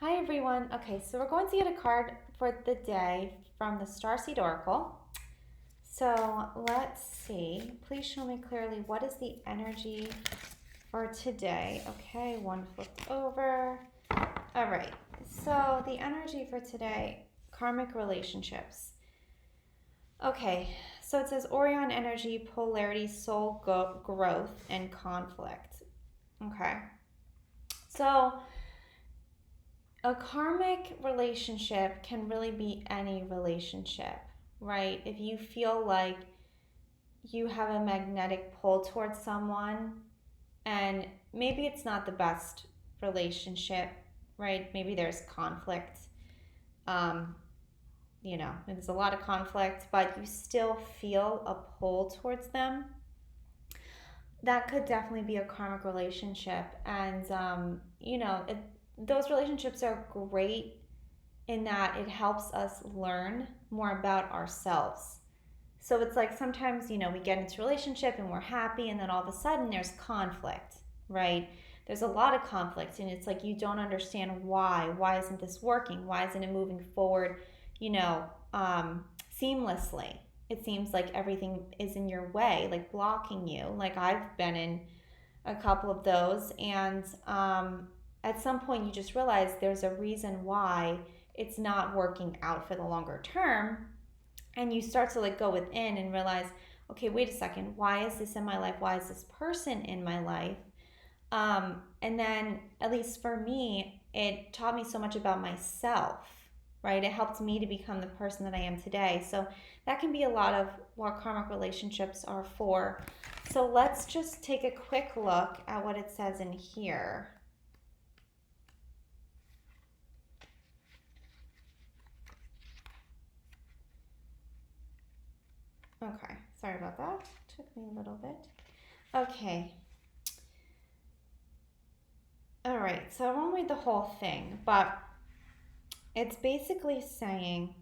Hi everyone. Okay, so we're going to get a card for the day from the Starseed Oracle. So let's see. Please show me clearly what is the energy for today. Okay, one flipped over. All right. So the energy for today, karmic relationships. Okay, so it says Orion energy, polarity, growth, and conflict. Okay. So a karmic relationship can really be any relationship, right? If you feel like you have a magnetic pull towards someone and maybe it's not the best relationship, right? Maybe there's conflict. Um, there's a lot of conflict, but you still feel a pull towards them. That could definitely be a karmic relationship. And, those relationships are great in that it helps us learn more about ourselves. So it's like sometimes, we get into a relationship and we're happy, and then all of a sudden there's conflict, right? There's a lot of conflict, and it's like you don't understand why. Why isn't this working? Why isn't it moving forward, you know, seamlessly? It seems like everything is in your way, like blocking you. Like I've been in a couple of those, and at some point you just realize there's a reason why it's not working out for the longer term, and you start to like go within and realize, okay, wait a second, why is this in my life? Why is this person in my life? And then, at least for me, it taught me so much about myself, right? It helped me to become the person that I am today. So that can be a lot of what karmic relationships are for. So let's just take a quick look at what it says in here. Okay, sorry about that. Took me a little bit. Okay. All right, so I won't read the whole thing, but it's basically saying,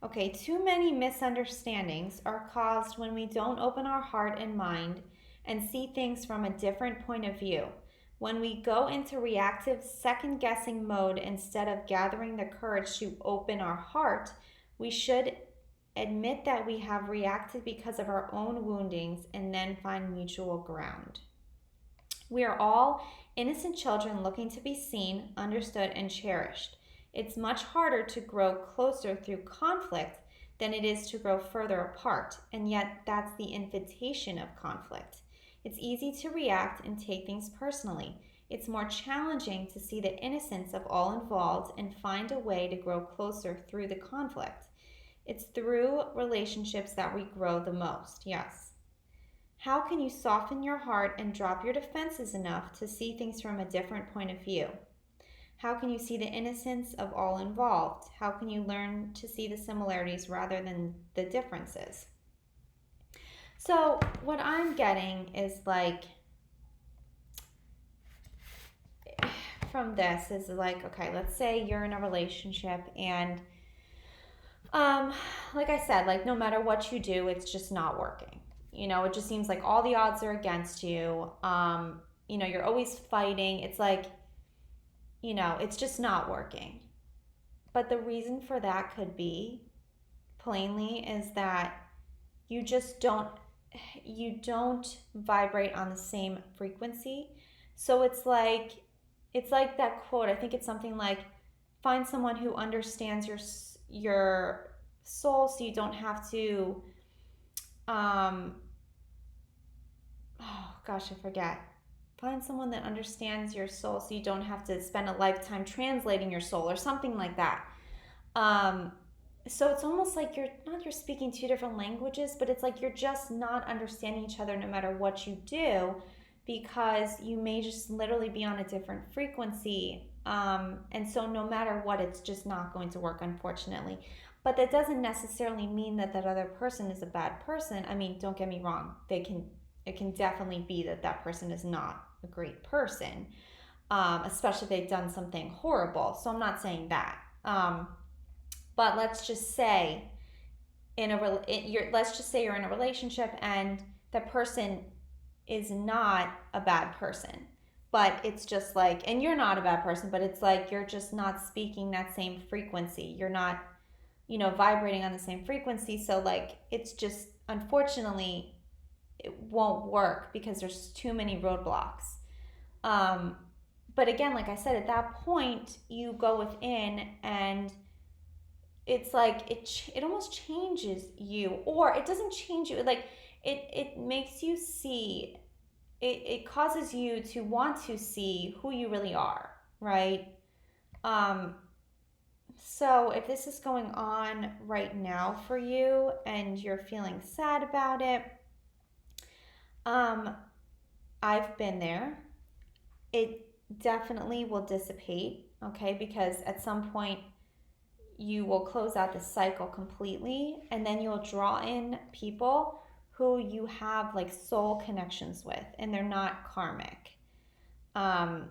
okay, too many misunderstandings are caused when we don't open our heart and mind and see things from a different point of view. When we go into reactive, second guessing mode instead of gathering the courage to open our heart, we should admit that we have reacted because of our own woundings and then find mutual ground. We are all innocent children looking to be seen, understood, and cherished. It's much harder to grow closer through conflict than it is to grow further apart, and yet that's the invitation of conflict. It's easy to react and take things personally. It's more challenging to see the innocence of all involved and find a way to grow closer through the conflict. It's through relationships that we grow the most, yes. How can you soften your heart and drop your defenses enough to see things from a different point of view? How can you see the innocence of all involved? How can you learn to see the similarities rather than the differences? So, what I'm getting is like, from this is like, okay, let's say you're in a relationship and like I said, like no matter what you do, it's just not working. It just seems like all the odds are against you. You're always fighting. It's like, it's just not working. But the reason for that could be plainly is that you just don't vibrate on the same frequency. So it's like that quote. I think it's something like, find someone who understands your soul so you don't have to oh gosh, I forget. Find someone that understands your soul so you don't have to spend a lifetime translating your soul or something like that. Um, so it's almost like you're speaking two different languages, but it's like you're just not understanding each other no matter what you do, because you may just literally be on a different frequency. And so no matter what, it's just not going to work, unfortunately. But that doesn't necessarily mean that that other person is a bad person. I mean, don't get me wrong. It can definitely be that that person is not a great person, especially if they've done something horrible. So I'm not saying that. But let's just say let's just say you're in a relationship and the person is not a bad person, but it's just like, and you're not a bad person, but it's like you're just not speaking that same frequency. You're not, vibrating on the same frequency. So, like, it's just, unfortunately, it won't work because there's too many roadblocks. Um, but again, like I said, at that point, you go within and it's like it almost changes you, or it doesn't change you. Like it makes you see, it causes you to want to see who you really are, right? Um, so if this is going on right now for you and you're feeling sad about it, um, I've been there. It definitely will dissipate, okay? Because at some point you will close out the cycle completely and then you'll draw in people who you have like soul connections with and they're not karmic. Um,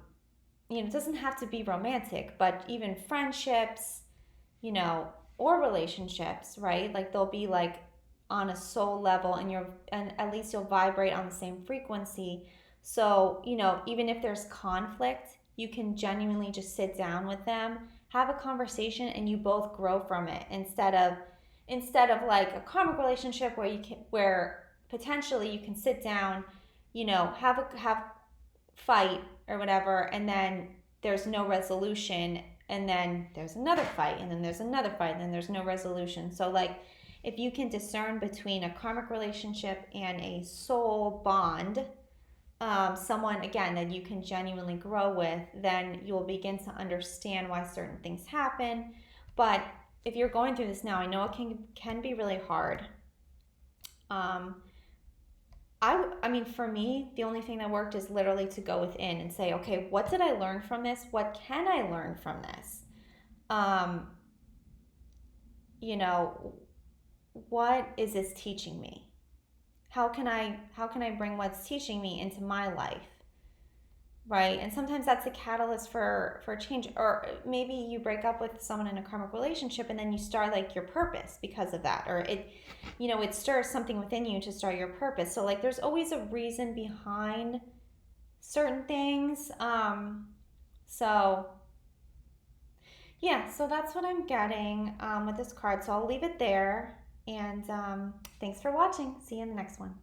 it doesn't have to be romantic, but even friendships, or relationships, right? Like they'll be like on a soul level and at least you'll vibrate on the same frequency. So, even if there's conflict, you can genuinely just sit down with them, have a conversation and you both grow from it instead of like a karmic relationship where potentially you can sit down, have fight or whatever, and then there's no resolution, and then there's another fight, and then there's another fight, and then there's no resolution. So, like, if you can discern between a karmic relationship and a soul bond, someone, again, that you can genuinely grow with, then you'll begin to understand why certain things happen. But if you're going through this now, I know it can be really hard. I mean, for me, the only thing that worked is literally to go within and say, okay, what did I learn from this? What can I learn from this? Um, you know, what is this teaching me? How can I bring what's teaching me into my life? Right? And sometimes that's a catalyst for change. Or maybe you break up with someone in a karmic relationship and then you start like your purpose because of that. Or it stirs something within you to start your purpose. So like there's always a reason behind certain things. So yeah, so that's what I'm getting with this card. So I'll leave it there. And thanks for watching. See you in the next one.